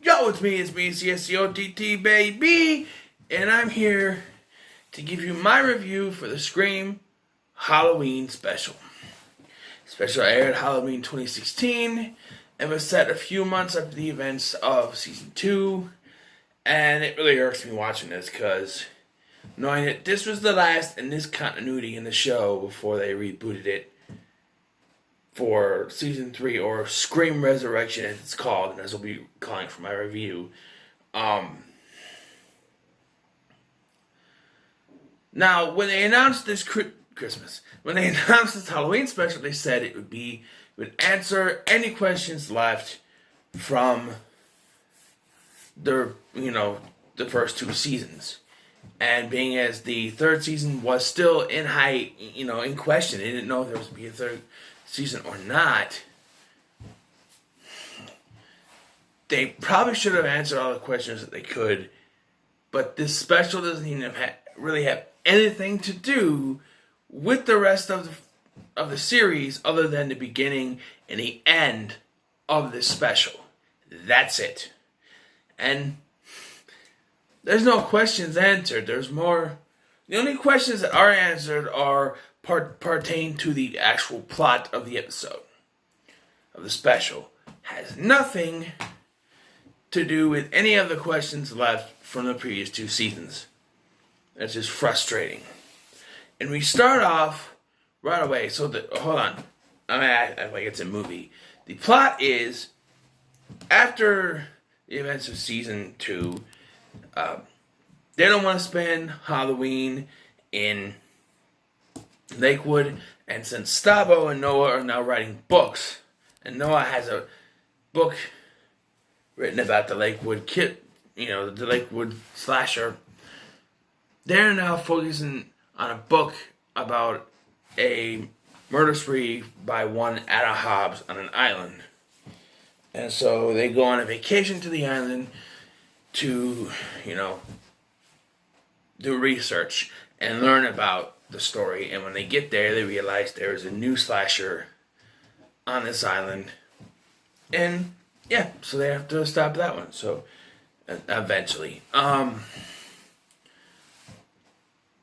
Yo, it's me, CSCOTT, baby, and I'm here to give you my review for the Scream Halloween special. Special aired Halloween 2016 and was set a few months after the events of season 2, and it really irks me watching this because knowing that this was the last in this continuity in the show before they rebooted it for season 3, or Scream Resurrection as it's called, and as I'll be calling for my review. Now, when they announced this when they announced this Halloween special, they said it would answer any questions left from the first 2 seasons. And being as the 3rd season was still in question, they didn't know if there was going to be a 3rd season or not. They probably should have answered all the questions that they could, but this special doesn't even really have anything to do with the rest of the series other than the beginning and the end of this special. That's it. And there's no questions answered. There's more. The only questions that are answered are pertain to the actual plot of the episode, of the special. Has nothing to do with any of the questions left from the previous 2 seasons. That's just frustrating. And we start off right away. So, hold on. I'm going to act like it's a movie. The plot is, after the events of season 2, they don't want to spend Halloween in Lakewood, and since Stavo and Noah are now writing books, and Noah has a book written about the Lakewood the Lakewood slasher, they're now focusing on a book about a murder spree by one Ada Hobbs on an island. And so they go on a vacation to the island to, do research and learn about the story. And when they get there, they realize there is a new slasher on this island. And yeah, so they have to stop that one. So eventually,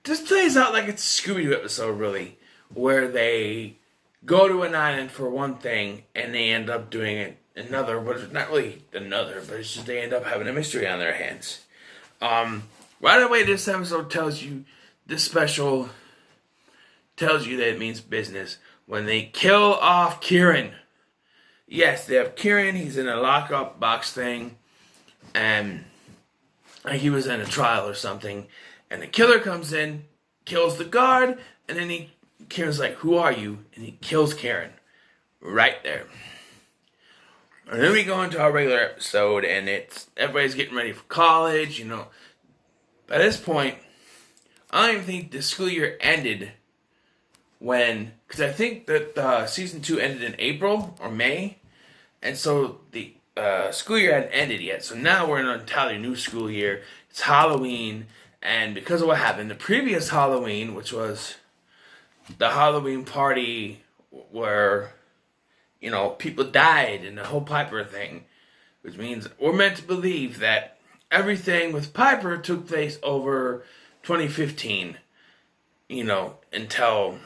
this plays out like it's a Scooby-Doo episode, really, where they go to an island for one thing and they end up doing another, but it's not really another, but it's just they end up having a mystery on their hands. Right away, this episode this special tells you that it means business when they kill off Kieran. Yes, they have Kieran. He's in a lockup box thing, and he was in a trial or something. And the killer comes in, kills the guard, and then Kieran's like, "Who are you?" And he kills Kieran right there. And then we go into our regular episode, and everybody's getting ready for college. By this point, I don't even think the school year ended because I think that season 2 ended in April or May, and so the school year hadn't ended yet. So now we're in an entirely new school year. It's Halloween, and because of what happened, the previous Halloween, which was the Halloween party where people died and the whole Piper thing, which means we're meant to believe that everything with Piper took place over 2015, until,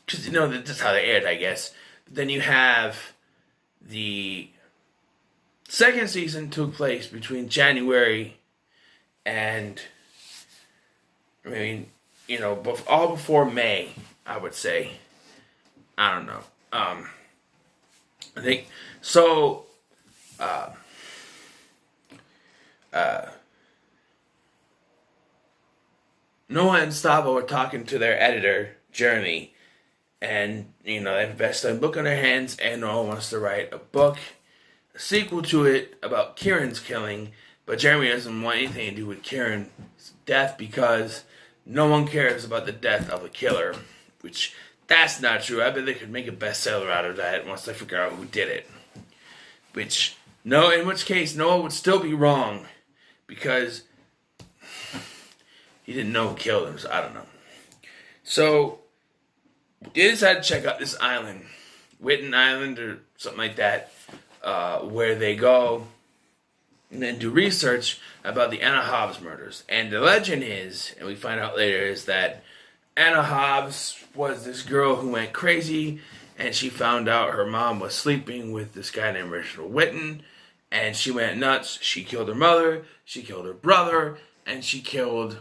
because that's how they aired, I guess. But then you have the 2nd season took place between January and, all before May, I would say. I don't know. I think so. Noah and Stavo are talking to their editor, Jeremy, and they have a best-selling book on their hands, and Noah wants to write a book, a sequel to it about Kieran's killing, but Jeremy doesn't want anything to do with Kieran's death because no one cares about the death of a killer, which that's not true. I bet they could make a bestseller out of that once they figure out who did it. In which case, Noah would still be wrong because he didn't know who killed him, so I don't know. So, they decided to check out this island, Witten Island or something like that, where they go, and then do research about the Anna Hobbs murders. And the legend is, and we find out later, is that Anna Hobbs was this girl who went crazy, and she found out her mom was sleeping with this guy named Reginald Whitten, and she went nuts. She killed her mother, she killed her brother, and she killed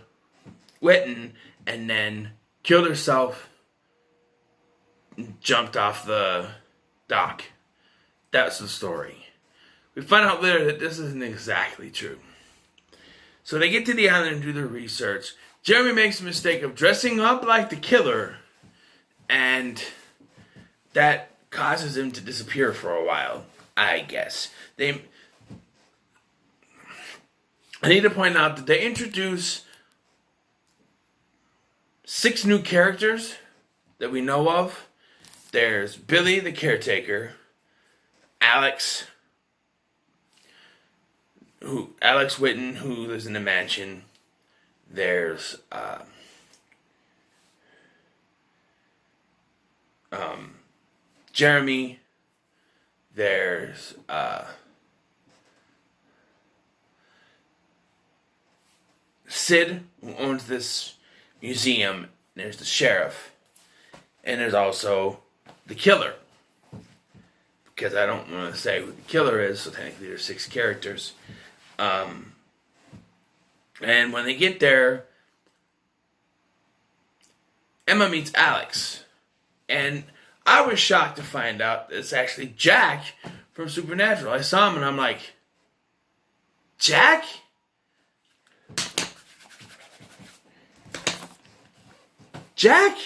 Whitten, and then killed herself, and jumped off the dock. That's the story. We find out later that this isn't exactly true. So they get to the island and do their research. Jeremy makes the mistake of dressing up like the killer, and that causes him to disappear for a while, I guess. I need to point out that they introduce 6 new characters that we know of. There's Billy the caretaker, Alex Whitten, who lives in the mansion. There's Jeremy. There's Sid, who owns this museum. There's the sheriff. And there's also the killer. Because I don't want to say who the killer is, so technically there's 6 characters. And when they get there, Emma meets Alex. And I was shocked to find out that it's actually Jack from Supernatural. I saw him and I'm like, Jack? Jack?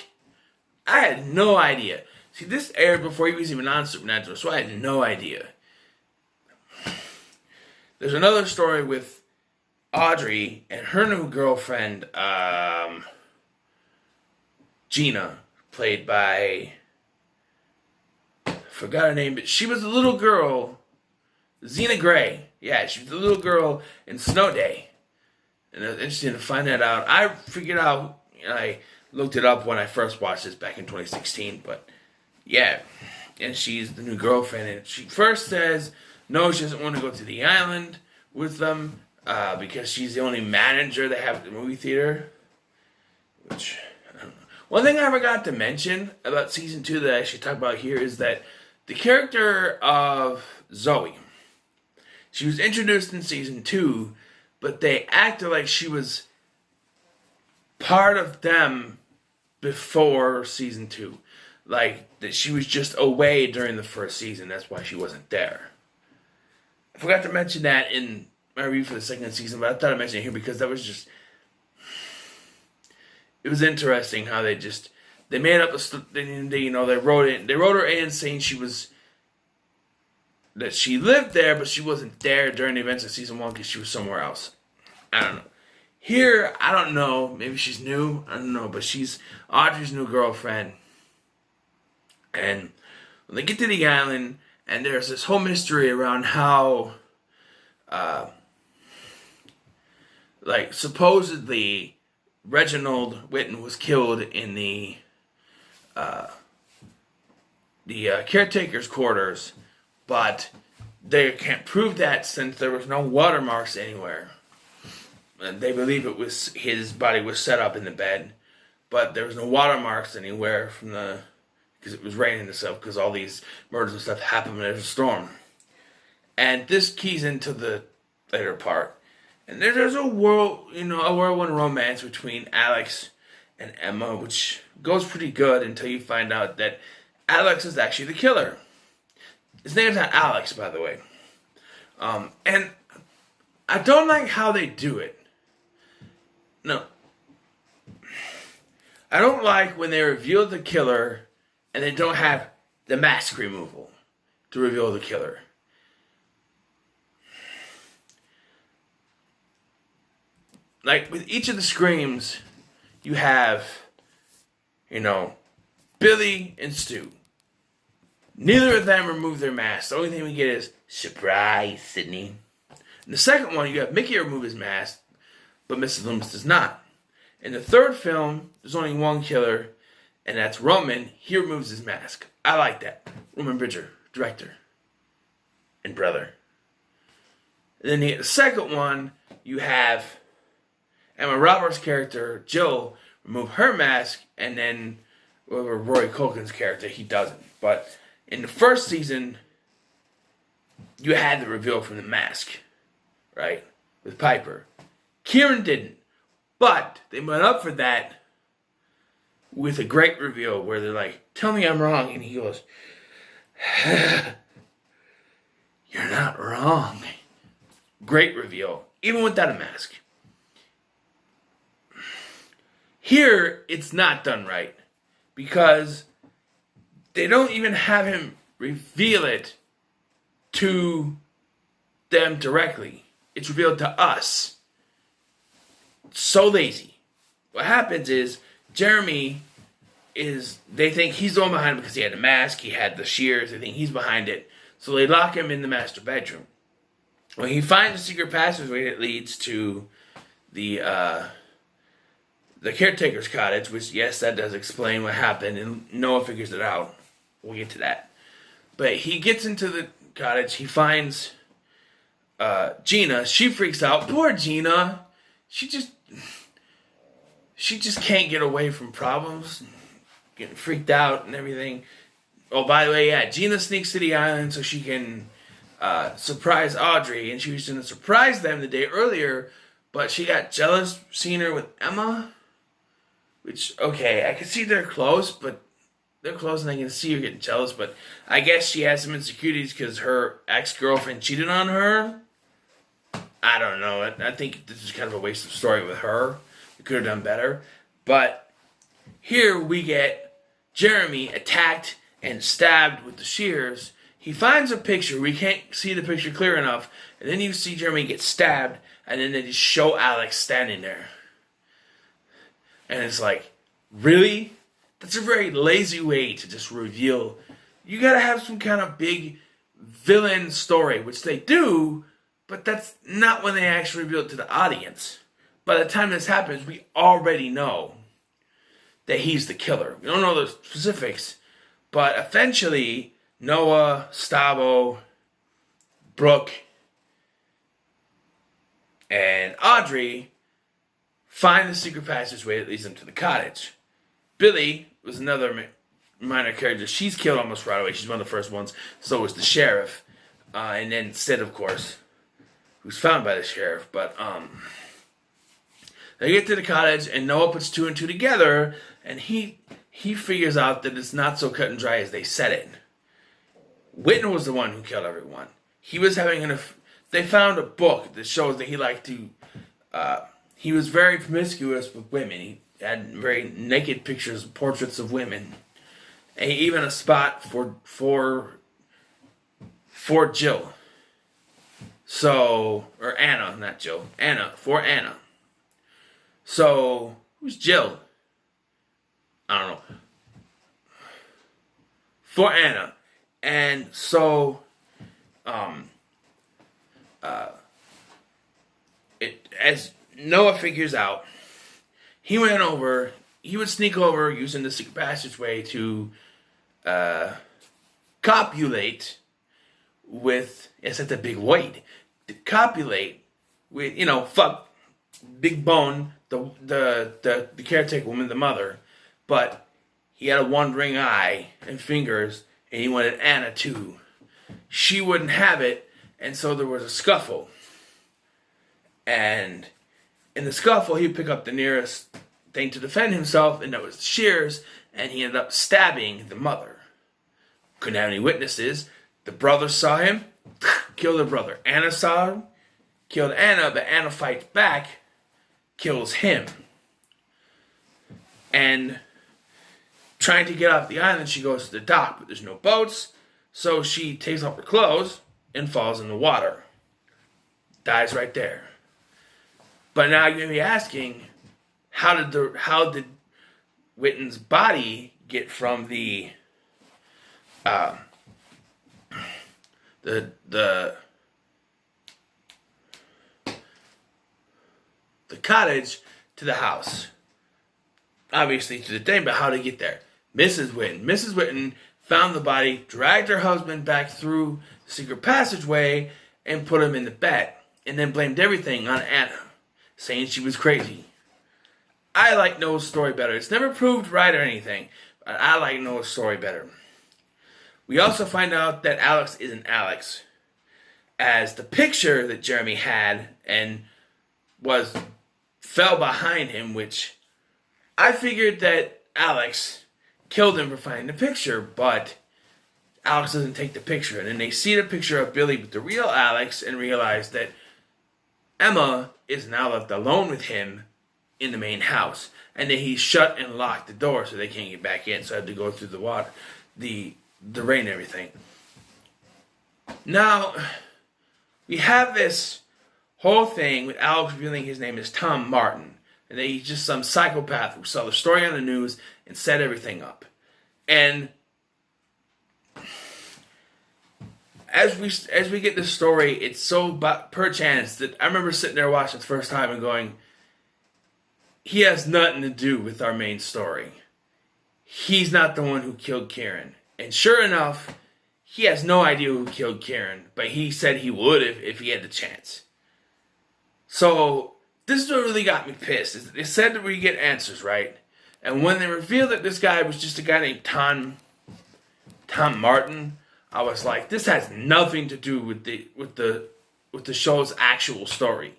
I had no idea. See, this aired before he was even on Supernatural, so I had no idea. There's another story with Audrey and her new girlfriend, Gina, played by, I forgot her name, but she was a little girl, Xena Gray. Yeah, she was a little girl in Snow Day. And it was interesting to find that out. I figured out, I looked it up when I first watched this back in 2016, but yeah, and she's the new girlfriend, and she first says no, she doesn't want to go to the island with them because she's the only manager they have at the movie theater, which, I don't know. One thing I forgot to mention about season 2 that I should talk about here is that the character of Zoe, she was introduced in season 2, but they acted like she was part of them before season 2. Like, that she was just away during the first season. That's why she wasn't there. I forgot to mention that in my review for the second season, but I thought I'd mention it here because that was just... It was interesting how they made up they wrote her in saying that she lived there, but she wasn't there during the events of season 1 because she was somewhere else. I don't know. Here, I don't know. Maybe she's new. I don't know. But she's Audrey's new girlfriend. And when they get to the island, and there's this whole mystery around how, supposedly Reginald Whitten was killed in the caretaker's quarters, but they can't prove that since there was no watermarks anywhere. And they believe it was his body was set up in the bed, but there was no watermarks anywhere because it was raining and stuff, because all these murders and stuff happened when there's a storm. And this keys into the later part. And there's a whirlwind romance between Alex and Emma, which goes pretty good until you find out that Alex is actually the killer. His name's not Alex, by the way. And I don't like how they do it. No. I don't like when they reveal the killer and they don't have the mask removal to reveal the killer. Like, with each of the screams, you have, Billy and Stu. Neither of them remove their masks. The only thing we get is, surprise, Sydney. In the second one, you have Mickey remove his mask, but Mrs. Loomis does not. In the third film, there's only one killer, and that's Roman. He removes his mask. I like that. Roman Bridger, director and brother. Then the second one, you have Emma Roberts' character, Jill, remove her mask, and then Rory Culkin's character, he doesn't. But in the first season, you had the reveal from the mask, right? With Piper. Kieran didn't. But they went up for that with a great reveal where they're like, tell me I'm wrong. And he goes, you're not wrong. Great reveal, even without a mask. Here, it's not done right because they don't even have him reveal it to them directly. It's revealed to us. So lazy. What happens is Jeremy they think he's the one behind it because he had the mask, he had the shears, they think he's behind it. So they lock him in the master bedroom. When he finds a secret passageway that leads to the caretaker's cottage, which, yes, that does explain what happened, and Noah figures it out. We'll get to that. But he gets into the cottage, he finds Gina. She freaks out. Poor Gina. She just can't get away from problems, getting freaked out and everything. Oh, by the way, yeah, Gina sneaks to the island so she can surprise Audrey, and she was going to surprise them the day earlier, but she got jealous seeing her with Emma, which, okay, I can see they're close, but they're close and I can see her getting jealous, but I guess she has some insecurities because her ex-girlfriend cheated on her. I don't know. I think this is kind of a waste of story with her. We could have done better. But here we get Jeremy attacked and stabbed with the shears. He finds a picture. We can't see the picture clear enough. And then you see Jeremy get stabbed. And then they just show Alex standing there. And it's like, really? That's a very lazy way to just reveal. You gotta have some kind of big villain story, which they do. But that's not when they actually reveal it to the audience. By the time this happens, we already know that he's the killer. We don't know the specifics, but eventually Noah, Stavo, Brooke, and Audrey find the secret passageway that leads them to the cottage. Billy was another minor character. She's killed almost right away. She's one of the first ones. So was the sheriff. And then Sid, of course, who's found by the sheriff. But they get to the cottage, and Noah puts two and two together, and he figures out that it's not so cut and dry as they said it. Whitten was the one who killed everyone. He was having they found a book that shows that he liked to, he was very promiscuous with women. He had very naked pictures, portraits of women. And even a spot for Jill. So, or Anna, not Jill. For Anna. So, who's Jill? I don't know. For Anna. And so, as Noah figures out, he would sneak over using the secret passageway to copulate with, it's at the big void, to copulate with, fuck Big Bone, the caretaker woman, the mother, but he had a wandering eye and fingers, and he wanted Anna too. She wouldn't have it, and so there was a scuffle. And in the scuffle, he'd pick up the nearest thing to defend himself, and that was the shears, and he ended up stabbing the mother. Couldn't have any witnesses. The brother saw him, killed the brother. Anna saw him, killed Anna, but Anna fights back, kills him. And trying to get off the island, she goes to the dock, but there's no boats, so she takes off her clothes and falls in the water. Dies right there. But now you're gonna be asking, how did Whitten's body get from the cottage to the house? Obviously to the thing, but how did it get there? Mrs. Whitten found the body, dragged her husband back through the secret passageway, and put him in the bed. and then blamed everything on Anna, saying she was crazy. I like Noah's story better. It's never proved right or anything, but I like Noah's story better. We also find out that Alex isn't Alex, as the picture that Jeremy had and fell behind him, which I figured that Alex killed him for finding the picture, but Alex doesn't take the picture. And then they see the picture of Billy with the real Alex and realize that Emma is now left alone with him in the main house. And then he shut and locked the door so they can't get back in. So I have to go through the water, the rain and everything. Now, we have this whole thing with Alex revealing his name is Tom Martin. And that he's just some psychopath who saw the story on the news and set everything up. And as we get this story, it's so perchance that I remember sitting there watching it the first time and going, he has nothing to do with our main story. He's not the one who killed Karen. And sure enough, he has no idea who killed Karen, but he said he would if he had the chance. So this is what really got me pissed. It said that we get answers, right? And when they revealed that this guy was just a guy named Tom Martin, I was like, this has nothing to do with the show's actual story.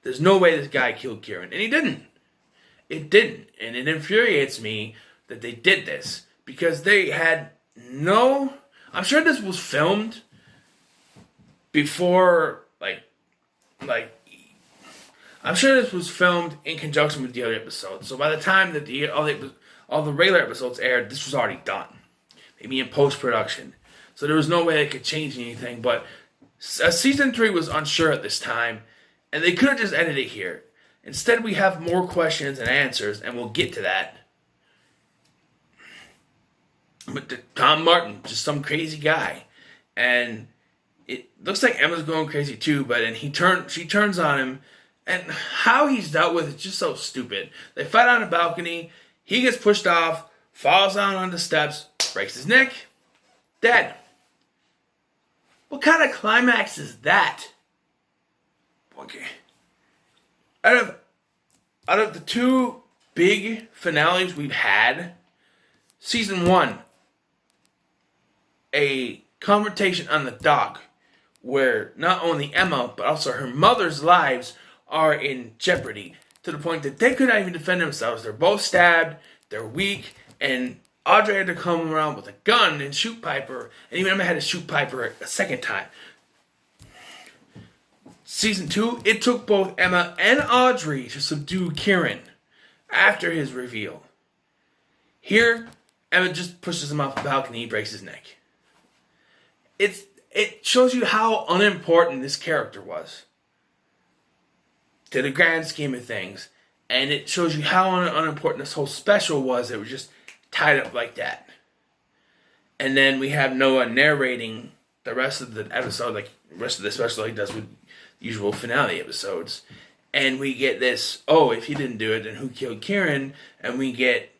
There's no way this guy killed Kieran. And he didn't. It didn't. And it infuriates me that they did this. Because they had no... I'm sure this was filmed before, I'm sure this was filmed in conjunction with the other episodes. So by the time that all the regular episodes aired, this was already done. Maybe in post-production. So there was no way they could change anything. But season 3 was unsure at this time. And they could have just ended it here. Instead, we have more questions and answers. And we'll get to that. But Tom Martin, just some crazy guy. And it looks like Emma's going crazy too. But then she turns on him. And how he's dealt with is just so stupid. They fight on a balcony. He gets pushed off. Falls down on the steps. Breaks his neck. Dead. What kind of climax is that? Okay. Out of the 2 big finales we've had, season 1, a confrontation on the dock where not only Emma, but also her mother's lives are in jeopardy to the point that they could not even defend themselves. They're both stabbed, they're weak, and Audrey had to come around with a gun and shoot Piper, and even Emma had to shoot Piper a second time. Season 2, it took both Emma and Audrey to subdue Kieran after his reveal. Here, Emma just pushes him off the balcony, breaks his neck. It shows you how unimportant this character was to the grand scheme of things. And it shows you how unimportant this whole special was. It was just tied up like that. And then we have Noah narrating the rest of the episode, like the rest of the special he does with usual finale episodes. And we get this, if he didn't do it, then who killed Kieran? And we get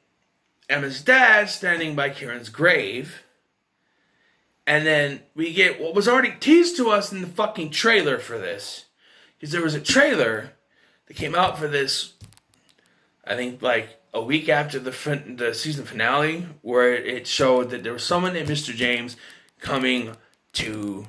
Emma's dad standing by Kieran's grave. And then we get what was already teased to us in the fucking trailer for this. Because there was a trailer that came out for this, I think like a week after the season finale, where it showed that there was someone named Mr. James coming to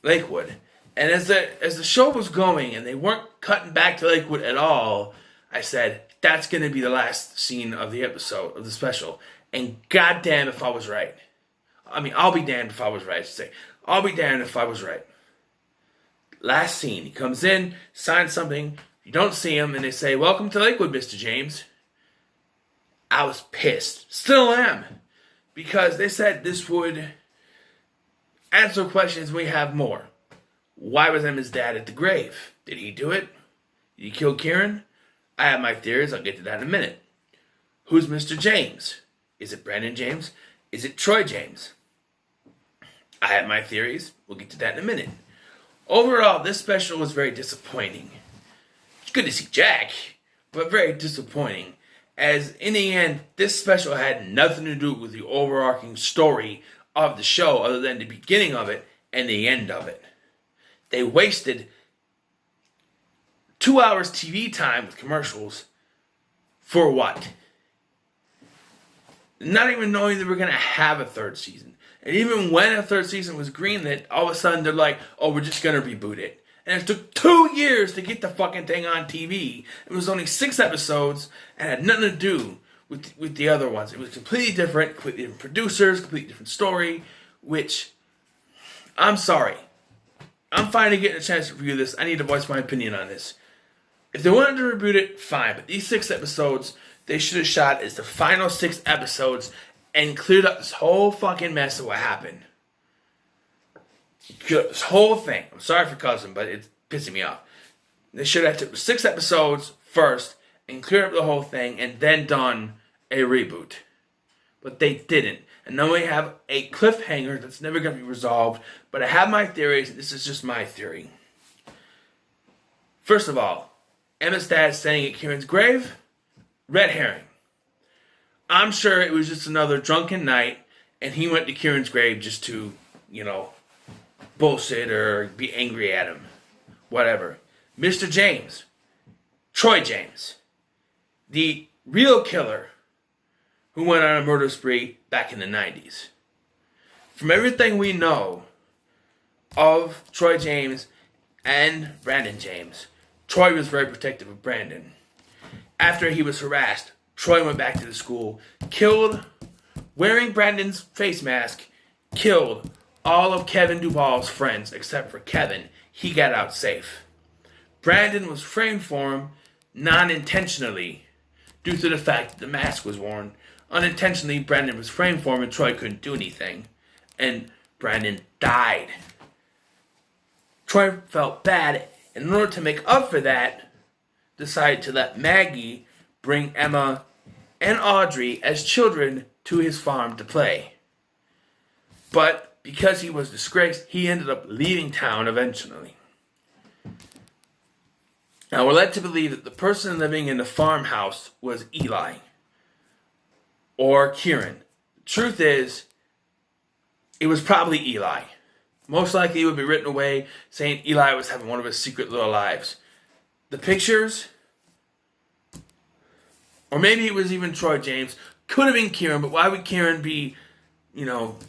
Lakewood. And as the show was going and they weren't cutting back to Lakewood at all, I said, that's going to be the last scene of the episode, of the special. And goddamn if I was right. I mean, I'll be damned if I was right, I should say. I'll be damned if I was right. Last scene, he comes in, signs something, you don't see him, and they say, welcome to Lakewood, Mr. James. I was pissed. Still am. Because they said this would answer questions we have more. Why was Emma's dad at the grave? Did he do it? Did he kill Kieran? I have my theories. I'll get to that in a minute. Who's Mr. James? Is it Brandon James? Is it Troy James? I have my theories. We'll get to that in a minute. Overall, this special was very disappointing. It's good to see Jack, but very disappointing. As in the end, this special had nothing to do with the overarching story of the show other than the beginning of it and the end of it. They wasted 2 hours TV time with commercials for what? Not even knowing that we're going to have a third season. And even when a third season was greenlit, all of a sudden they're like, oh, we're just going to reboot it. And it took 2 years to get the fucking thing on TV. It was only 6 episodes and had nothing to do with the other ones. It was completely different producers, completely different story, which, I'm sorry. I'm finally getting a chance to review this. I need to voice my opinion on this. If they wanted to reboot it, fine. But these 6 episodes, they should have shot as the final 6 episodes and cleared up this whole fucking mess of what happened. This whole thing. I'm sorry for cussing, but it's pissing me off. They should have took 6 episodes first and cleared up the whole thing and then done a reboot. But they didn't. And now we have a cliffhanger that's never going to be resolved. But I have my theories. This is just my theory. First of all, Emma's dad standing at Kieran's grave, red herring. I'm sure it was just another drunken night, and he went to Kieran's grave just to, bullshit or be angry at him. Whatever. Mr. James, Troy James, the real killer who went on a murder spree back in the 90s. From everything we know of Troy James and Brandon James, Troy was very protective of Brandon. After he was harassed, Troy went back to the school, killed, wearing Brandon's face mask, killed all of Kevin Duvall's friends except for Kevin. He got out safe. Brandon was framed for him non-intentionally due to the fact that the mask was worn. Unintentionally, Brandon was framed for him and Troy couldn't do anything. And Brandon died. Troy felt bad, and in order to make up for that, decided to let Maggie bring Emma and Audrey as children to his farm to play. But because he was disgraced, he ended up leaving town eventually. Now we're led to believe that the person living in the farmhouse was Eli or Kieran. The truth is, it was probably Eli. Most likely it would be written away saying Eli was having one of his secret little lives. The pictures, or maybe it was even Troy James, could have been Kieran, but why would Kieran be,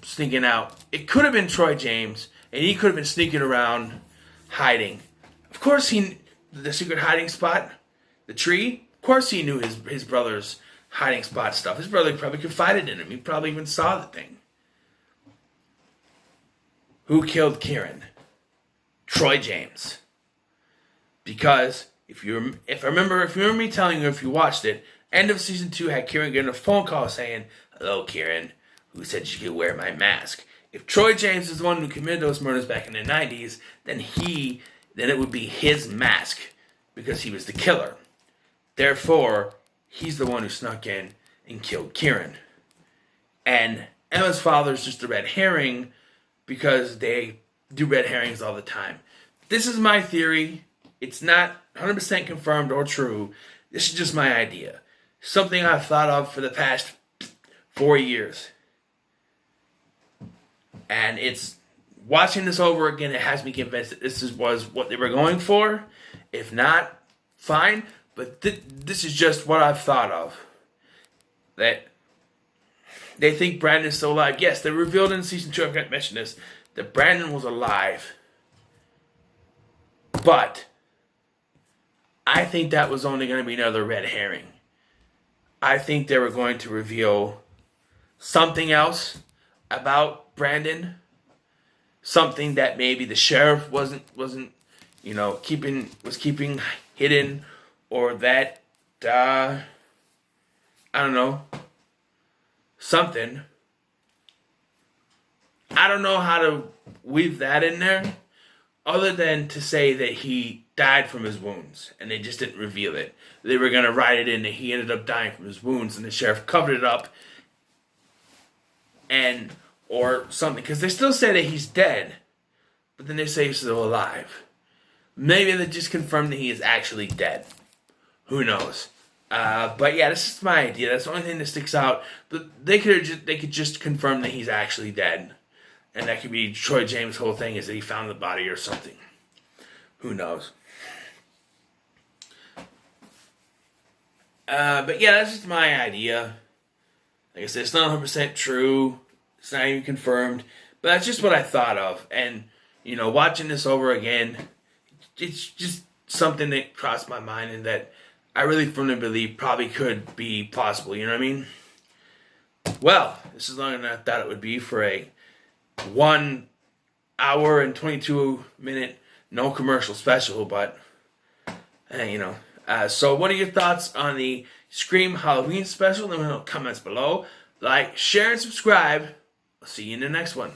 sneaking out? It could have been Troy James, and he could have been sneaking around, hiding. Of course the secret hiding spot, the tree, of course he knew his brother's hiding spot stuff. His brother probably confided in him. He probably even saw the thing. Who killed Kieran? Troy James. Because if you remember me telling you, if you watched it, end of season 2 had Kieran getting a phone call saying, "Hello, Kieran. Who said you could wear my mask?" If Troy James is the one who committed those murders back in the 90s, then it would be his mask because he was the killer. Therefore, he's the one who snuck in and killed Kieran. And Emma's father is just a red herring because they do red herrings all the time. This is my theory. It's not 100% confirmed or true. This is just my idea. Something I've thought of for the past 4 years. And it's watching this over again, it has me convinced that this was what they were going for. If not, fine. But this is just what I've thought of. That they think Brandon's still alive. Yes, they revealed in season 2, I forgot to mention this, that Brandon was alive. But I think that was only going to be another red herring. I think they were going to reveal something else about Brandon. Something that maybe the sheriff wasn't keeping hidden, or that I don't know, something. I don't know how to weave that in there, other than to say that he died from his wounds, and they just didn't reveal it. They were going to write it in that he ended up dying from his wounds, and the sheriff covered it up, or something, because they still say that he's dead, but then they say he's still alive. Maybe they just confirmed that he is actually dead. Who knows? But yeah, this is my idea. That's the only thing that sticks out. But they could just confirm that he's actually dead, and that could be Troy James' whole thing is that he found the body or something. Who knows? But yeah, that's just my idea. Like I said, it's not 100% true. It's not even confirmed. But that's just what I thought of. And, watching this over again, it's just something that crossed my mind and that I really firmly believe probably could be possible. You know what I mean? Well, this is longer than I thought it would be for a 1 hour and 22-minute no commercial special. But, so what are your thoughts on the Scream Halloween special? Let me know in the comments below. Like, share, and subscribe. I'll see you in the next one,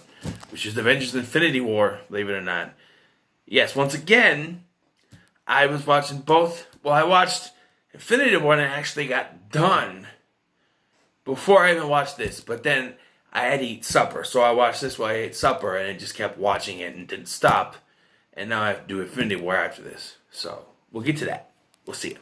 which is Avengers Infinity War, believe it or not. Yes, once again, I was watching both. Well, I watched Infinity War and I actually got done before I even watched this. But then I had to eat supper. So I watched this while I ate supper and I just kept watching it and didn't stop. And now I have to do Infinity War after this. So we'll get to that. We'll see you.